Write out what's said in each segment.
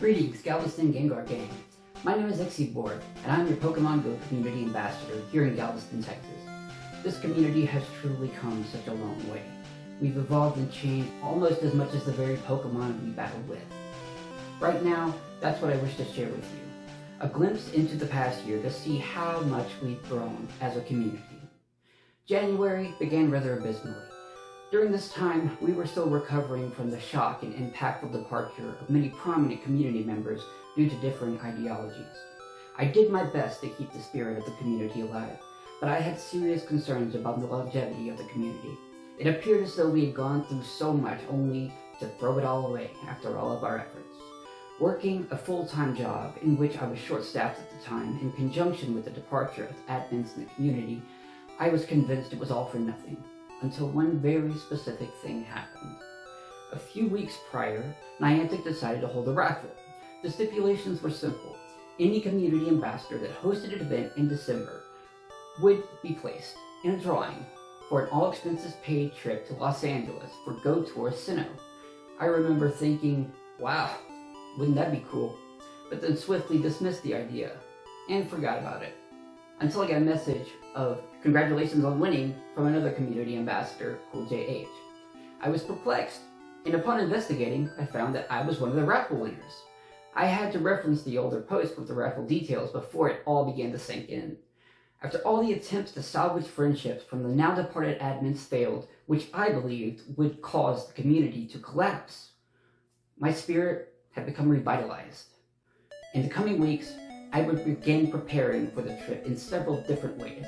Greetings, Galveston Gengar gang. My name is Exyborg, and I'm your Pokemon Go community ambassador here in Galveston, Texas. This community has truly come such a long way. We've evolved and changed almost as much as the very Pokemon we battle with. Right now, that's what I wish to share with you. A glimpse into the past year to see how much we've grown as a community. January began rather abysmally. During this time, we were still recovering from the shock and impactful departure of many prominent community members due to differing ideologies. I did my best to keep the spirit of the community alive, but I had serious concerns about the longevity of the community. It appeared as though we had gone through so much only to throw it all away after all of our efforts. Working a full-time job in which I was short-staffed at the time, in conjunction with the departure of admins in the community, I was convinced it was all for nothing. Until one very specific thing happened. A few weeks prior, Niantic decided to hold a raffle. The stipulations were simple. Any community ambassador that hosted an event in December would be placed in a drawing for an all-expenses-paid trip to Los Angeles for Go Tour Sinnoh. I remember thinking, wow, wouldn't that be cool? But then swiftly dismissed the idea and forgot about it. Until I got a message of congratulations on winning from another community ambassador, Cool JH. I was perplexed, and upon investigating, I found that I was one of the raffle winners. I had to reference the older post with the raffle details before it all began to sink in. After all the attempts to salvage friendships from the now departed admins failed, which I believed would cause the community to collapse, my spirit had become revitalized. In the coming weeks, I would begin preparing for the trip in several different ways.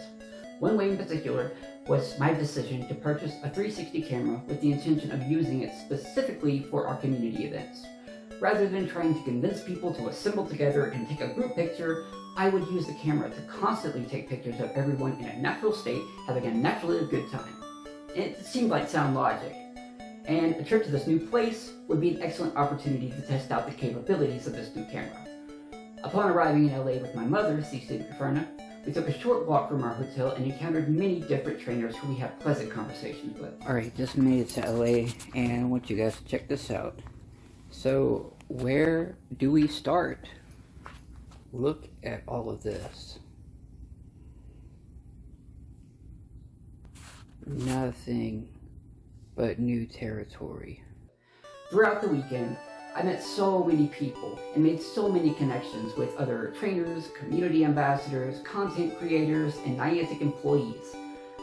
One way in particular was my decision to purchase a 360 camera with the intention of using it specifically for our community events. Rather than trying to convince people to assemble together and take a group picture, I would use the camera to constantly take pictures of everyone in a natural state, having a naturally good time. And it seemed like sound logic. And a trip to this new place would be an excellent opportunity to test out the capabilities of this new camera. Upon arriving in LA with my mother, Cece Caferna, we took a short walk from our hotel and encountered many different trainers who we had pleasant conversations with. Alright, just made it to LA and I want you guys to check this out. So, where do we start? Look at all of this. Nothing but new territory. Throughout the weekend, I met so many people and made so many connections with other trainers, community ambassadors, content creators, and Niantic employees.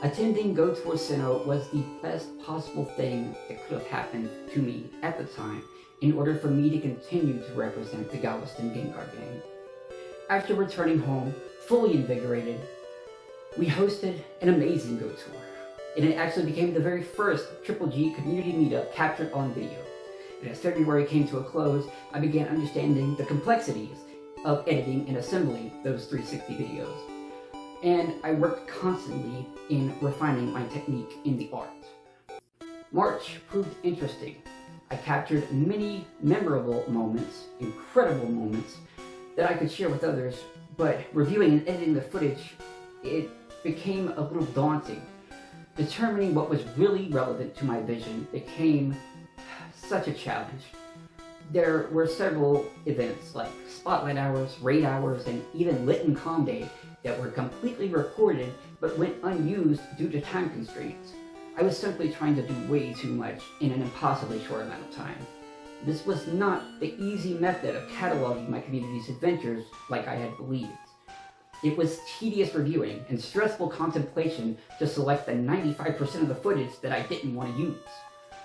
Attending Go Tour Sinnoh was the best possible thing that could have happened to me at the time in order for me to continue to represent the Galveston Gengar gang. After returning home, fully invigorated, we hosted an amazing Go Tour. And it actually became the very first Triple G community meetup captured on video. And as February came to a close, I began understanding the complexities of editing and assembling those 360 videos. And I worked constantly in refining my technique in the art. March proved interesting. I captured many memorable moments, incredible moments, that I could share with others, but reviewing and editing the footage, it became a little daunting. Determining what was really relevant to my vision became such a challenge. There were several events like Spotlight Hours, Raid Hours, and even Lit and Calm Day that were completely recorded but went unused due to time constraints. I was simply trying to do way too much in an impossibly short amount of time. This was not the easy method of cataloging my community's adventures like I had believed. It was tedious reviewing and stressful contemplation to select the 95% of the footage that I didn't want to use.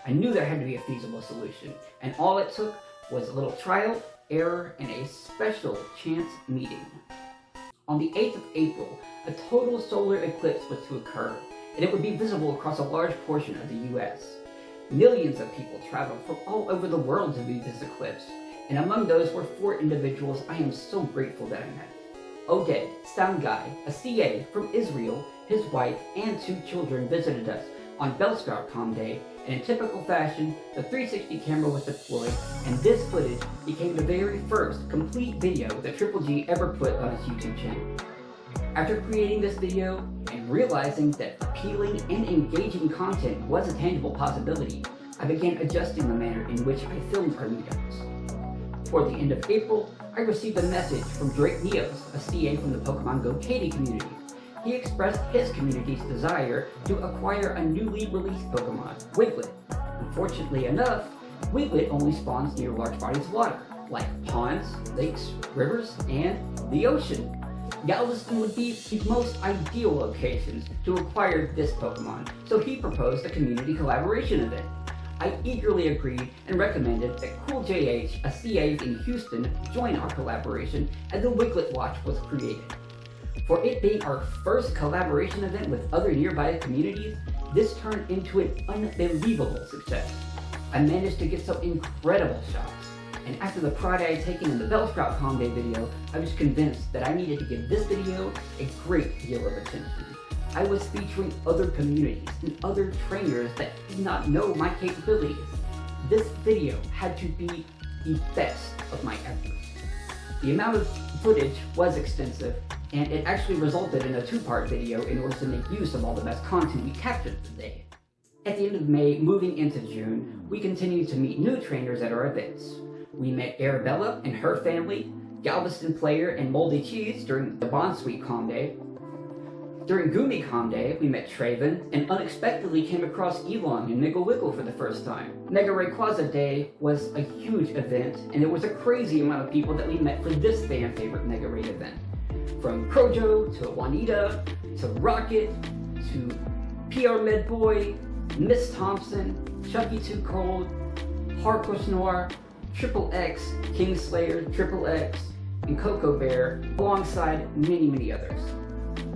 I knew there had to be a feasible solution, and all it took was a little trial, error, and a special chance meeting. On the 8th of April, a total solar eclipse was to occur, and it would be visible across a large portion of the US. Millions of people traveled from all over the world to view this eclipse, and among those were 4 individuals I am so grateful that I met. Oded, Sound Guy, a CA from Israel, his wife, and 2 children visited us on Bellsprout Calm Day, and in typical fashion, the 360 camera was deployed, and this footage became the very first complete video that Triple G ever put on his YouTube channel. After creating this video and realizing that appealing and engaging content was a tangible possibility, I began adjusting the manner in which I filmed our meetups. Toward the end of April, I received a message from Drake Neos, a CA from the Pokemon Go Katy community. He expressed his community's desire to acquire a newly released Pokemon, Wiglet. Unfortunately enough, Wiglet only spawns near large bodies of water, like ponds, lakes, rivers, and the ocean. Galveston would be the most ideal locations to acquire this Pokemon, so he proposed a community collaboration event. I eagerly agreed and recommended that Cool JH, a CA in Houston, join our collaboration, and the Wiglet Watch was created. For it being our first collaboration event with other nearby communities, this turned into an unbelievable success. I managed to get some incredible shots, and after the pride I had taken in the Bellsprout Com Day video, I was convinced that I needed to give this video a great deal of attention. I was featuring other communities and other trainers that did not know my capabilities. This video had to be the best of my efforts. The amount of footage was extensive, and it actually resulted in a two-part video in order to make use of all the best content we captured today. At the end of May, moving into June, we continued to meet new trainers at our events. We met Arabella and her family, Galveston Player and Moldy Cheese during the Bond Suite Com Day. During Gumi Com Day, we met Traven and unexpectedly came across Elon and Mega Wiggle for the first time. Mega Rayquaza Day was a huge event, and it was a crazy amount of people that we met for this fan favorite Mega Ray event. From Krojo to Juanita to Rocket to PR Med Boy, Miss Thompson, Chucky Too Cold, Hardcore Noir, Triple X, Kingslayer, Triple X, and Coco Bear, alongside many others.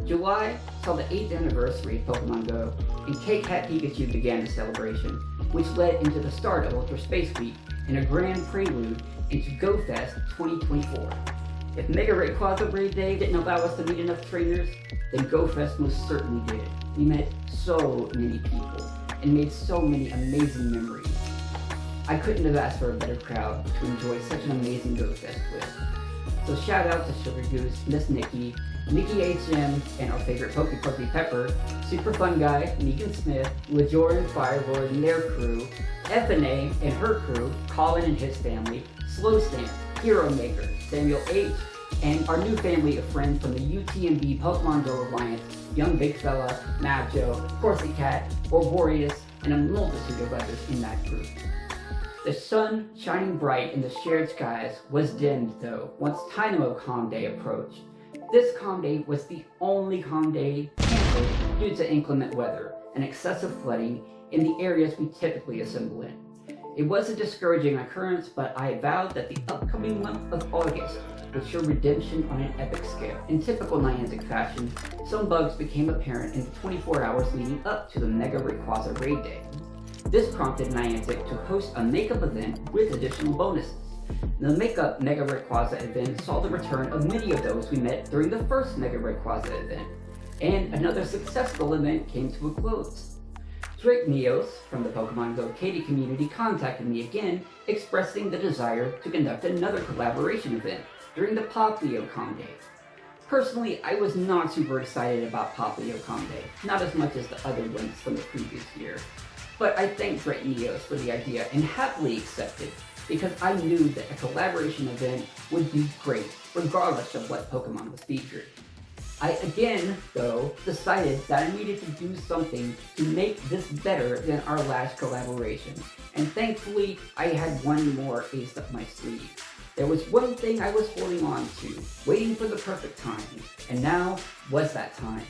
July saw the 8th anniversary of Pokemon Go, and K-Cat Pikachu began the celebration, which led into the start of Ultra Space Week and a grand prelude into Go Fest 2024. If Mega Rayquaza Raid Day didn't allow us to meet enough trainers, then Go Fest most certainly did. We met so many people and made so many amazing memories. I couldn't have asked for a better crowd to enjoy such an amazing Go Fest with. So shout out to Sugar Goose, Miss Nikki HM, and our favorite Pokey Pepper, Super Fun Guy, Megan Smith, Lajor and Firelord and their crew, FNA and her crew, Colin and his family, Slow Stamp, Hero Maker, Samuel H, and our new family of friends from the UTMB Pokemon Go Alliance, Young Big Fella, Majo, Corsi Cat, Orborius, and a multitude of others in that group. The sun shining bright in the shared skies was dimmed though once Dynamo Com Day approached. This Com Day was the only Com Day canceled due to inclement weather and excessive flooding in the areas we typically assemble in. It was a discouraging occurrence, but I vowed that the upcoming month of August would show redemption on an epic scale. In typical Niantic fashion, some bugs became apparent in the 24 hours leading up to the Mega Rayquaza Raid Day. This prompted Niantic to host a makeup event with additional bonuses. The Makeup Mega Rayquaza event saw the return of many of those we met during the first Mega Rayquaza event, and another successful event came to a close. Drake Neos from the Pokemon Go Katy community contacted me again, expressing the desire to conduct another collaboration event during the Poplio Com Day. Personally, I was not super excited about Poplio Com Day, not as much as the other ones from the previous year. But I thanked Drake Neos for the idea and happily accepted, because I knew that a collaboration event would be great, regardless of what Pokemon was featured. I again, though, decided that I needed to do something to make this better than our last collaboration, and thankfully, I had one more ace up my sleeve. There was one thing I was holding on to, waiting for the perfect time, and now was that time.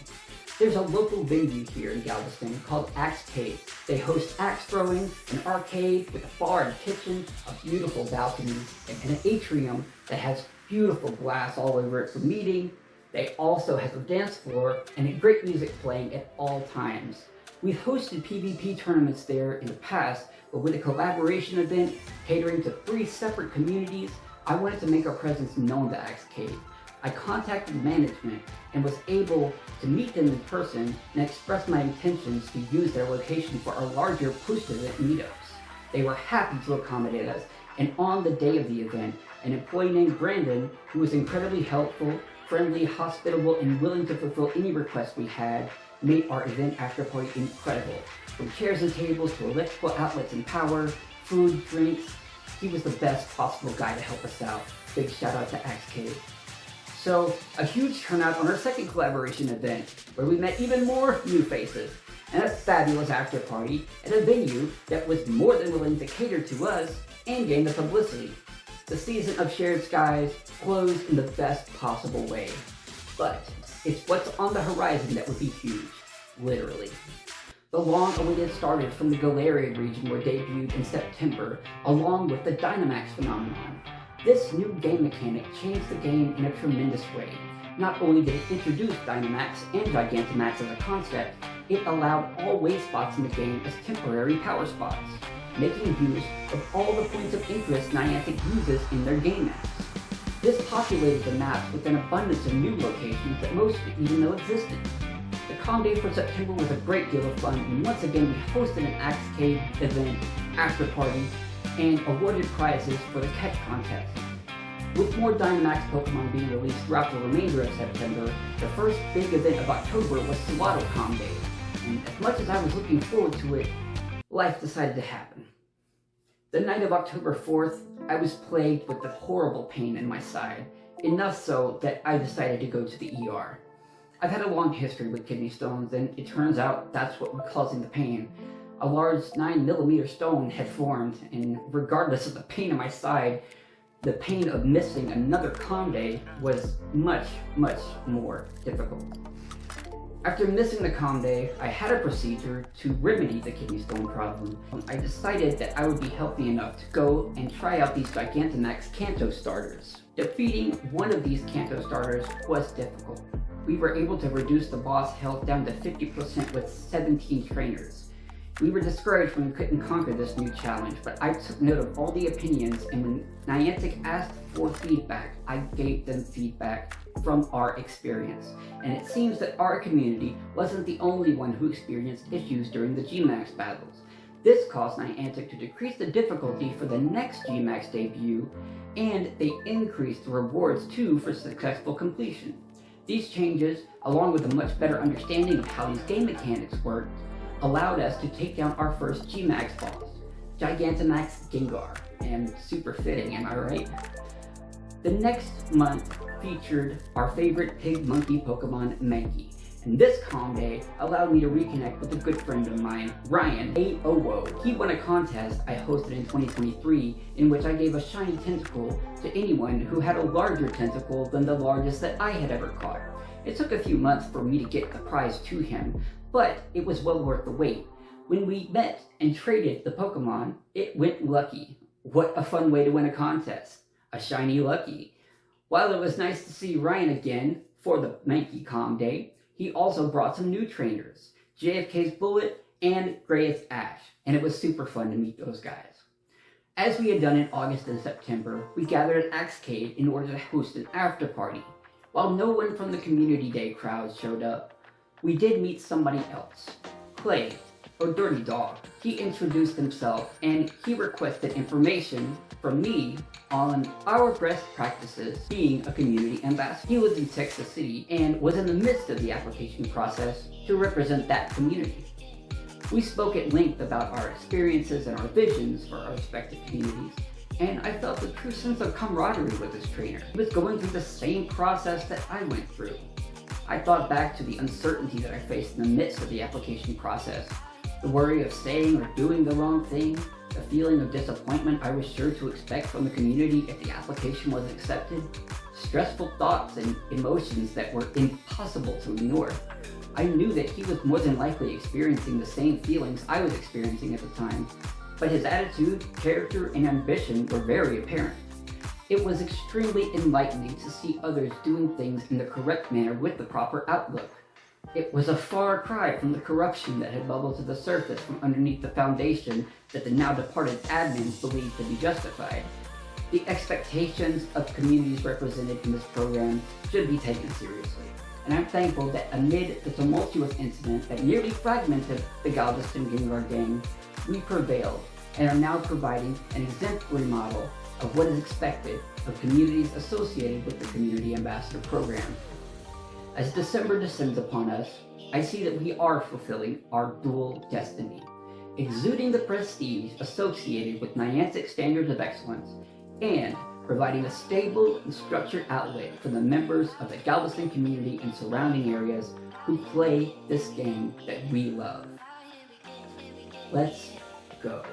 There's a local venue here in Galveston called Axe Cave. They host axe throwing, an arcade with a bar and kitchen, a beautiful balcony, and an atrium that has beautiful glass all over it for meeting. They also have a dance floor and great music playing at all times. We've hosted PvP tournaments there in the past, but with a collaboration event catering to 3 separate communities, I wanted to make our presence known to Axe Cave. I contacted management and was able to meet them in person and express my intentions to use their location for our larger post-event meetups. They were happy to accommodate us, and on the day of the event, an employee named Brandon, who was incredibly helpful, friendly, hospitable, and willing to fulfill any requests we had, made our event after party incredible. From chairs and tables to electrical outlets and power, food, drinks, he was the best possible guy to help us out. Big shout out to Axcade. So, a huge turnout on our second collaboration event, where we met even more new faces, and a fabulous after party at a venue that was more than willing to cater to us and gain the publicity. The season of Shared Skies closed in the best possible way. But it's what's on the horizon that would be huge, literally. The long-awaited starters from the Galarian region were debuted in September, along with the Dynamax phenomenon. This new game mechanic changed the game in a tremendous way. Not only did it introduce Dynamax and Gigantamax as a concept, it allowed all way spots in the game as temporary power spots, making use of all the points of interest Niantic uses in their game maps. This populated the maps with an abundance of new locations that most didn't even know existed. The Calm Day for September was a great deal of fun, and once again we hosted an Axcade event, after party, and awarded prizes for the catch contest. With more Dynamax Pokemon being released throughout the remainder of September, the first big event of October was Sawado Calm Day, and as much as I was looking forward to it, life decided to happen. The night of October 4th, I was plagued with a horrible pain in my side, enough so that I decided to go to the ER. I've had a long history with kidney stones, and it turns out that's what was causing the pain. A large 9mm stone had formed, and regardless of the pain in my side, the pain of missing another Calm Day was much, much more difficult. After missing the Calm Day, I had a procedure to remedy the kidney stone problem. I decided that I would be healthy enough to go and try out these Gigantamax Kanto starters. Defeating one of these Kanto starters was difficult. We were able to reduce the boss health down to 50% with 17 trainers. We were discouraged when we couldn't conquer this new challenge, but I took note of all the opinions, and when Niantic asked for feedback, I gave them feedback from our experience. And it seems that our community wasn't the only one who experienced issues during the Gmax battles. This caused Niantic to decrease the difficulty for the next Gmax debut, and they increased the rewards too for successful completion. These changes, along with a much better understanding of how these game mechanics work, allowed us to take down our first Gmax boss, Gigantamax Gengar, and super fitting, am I right? The next month featured our favorite pig monkey Pokemon, Mankey, and this Calm Day allowed me to reconnect with a good friend of mine, Ryan A.O.O. He won a contest I hosted in 2023 in which I gave a shiny tentacle to anyone who had a larger tentacle than the largest that I had ever caught. It took a few months for me to get the prize to him, but it was well worth the wait. When we met and traded the Pokemon, it went lucky. What a fun way to win a contest. A shiny lucky. While it was nice to see Ryan again for the Mankey Calm Day, he also brought some new trainers, JFK's Bullet and Gray's Ash, and it was super fun to meet those guys. As we had done in August and September, we gathered at Axcade in order to host an after party. While no one from the Community Day crowd showed up, we did meet somebody else, Clay, or Dirty Dog. He introduced himself and he requested information from me on our best practices being a community ambassador. He lives in Texas City and was in the midst of the application process to represent that community. We spoke at length about our experiences and our visions for our respective communities, and I felt a true sense of camaraderie with this trainer. He was going through the same process that I went through. I thought back to the uncertainty that I faced in the midst of the application process, the worry of saying or doing the wrong thing, the feeling of disappointment I was sure to expect from the community if the application wasn't accepted, stressful thoughts and emotions that were impossible to ignore. I knew that he was more than likely experiencing the same feelings I was experiencing at the time, but his attitude, character, and ambition were very apparent. It was extremely enlightening to see others doing things in the correct manner with the proper outlook. It was a far cry from the corruption that had bubbled to the surface from underneath the foundation that the now departed admins believed to be justified. The expectations of communities represented in this program should be taken seriously, and I'm thankful that amid the tumultuous incident that nearly fragmented the Galveston Gengar gang, we prevailed and are now providing an exemplary model of what is expected of communities associated with the Community Ambassador Program. As December descends upon us, I see that we are fulfilling our dual destiny. exuding the prestige associated with Niantic standards of excellence, and providing a stable and structured outlet for the members of the Galveston community and surrounding areas who play this game that we love. Let's go.